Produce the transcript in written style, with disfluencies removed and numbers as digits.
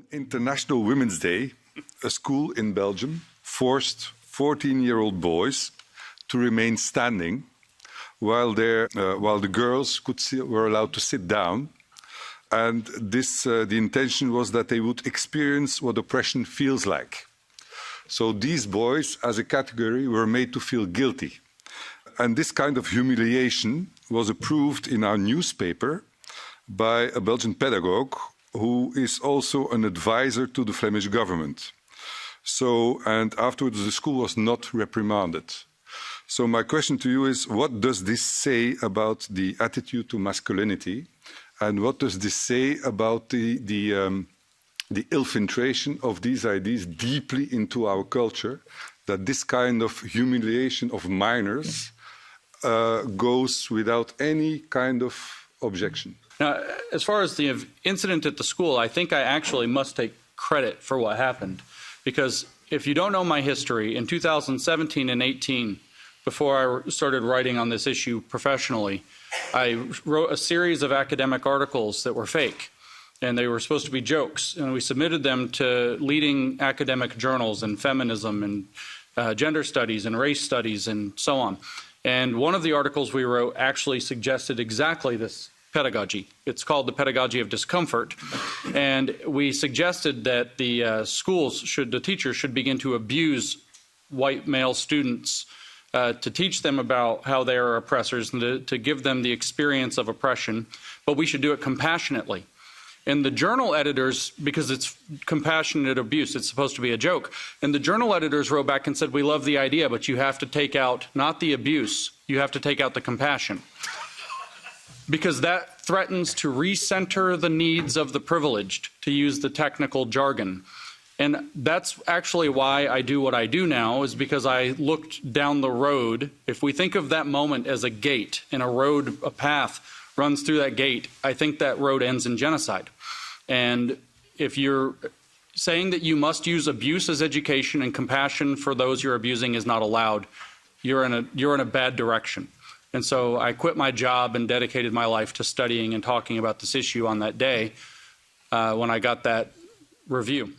On International Women's Day, a school in Belgium forced 14-year-old boys to remain standing while the girls were allowed to sit down. And the intention was that they would experience what oppression feels like. So these boys, as a category, were made to feel guilty. And this kind of humiliation was approved in our newspaper by a Belgian pedagogue who is also an advisor to the Flemish government. And afterwards the school was not reprimanded. So my question to you is, what does this say about the attitude to masculinity? And what does this say about the infiltration of these ideas deeply into our culture, that this kind of humiliation of minors goes without any kind of objection? Now, as far as the incident at the school, I think I actually must take credit for what happened. Because if you don't know my history, in 2017 and 18, before I started writing on this issue professionally, I wrote a series of academic articles that were fake. And they were supposed to be jokes. And we submitted them to leading academic journals in feminism and gender studies and race studies and so on. And one of the articles we wrote actually suggested exactly this pedagogy. It's called the pedagogy of discomfort. And we suggested that the the teachers should begin to abuse white male students to teach them about how they are oppressors and to give them the experience of oppression. But we should do it compassionately. And the journal editors, because it's compassionate abuse, it's supposed to be a joke. And the journal editors wrote back and said, we love the idea, but you have to take out not the abuse, you have to take out the compassion. Because that threatens to recenter the needs of the privileged, to use the technical jargon. And that's actually why I do what I do now, is because I looked down the road. If we think of that moment as a gate and a path runs through that gate, I think that road ends in genocide. And if you're saying that you must use abuse as education and compassion for those you're abusing is not allowed, you're in a bad direction. And so I quit my job and dedicated my life to studying and talking about this issue on that day when I got that review.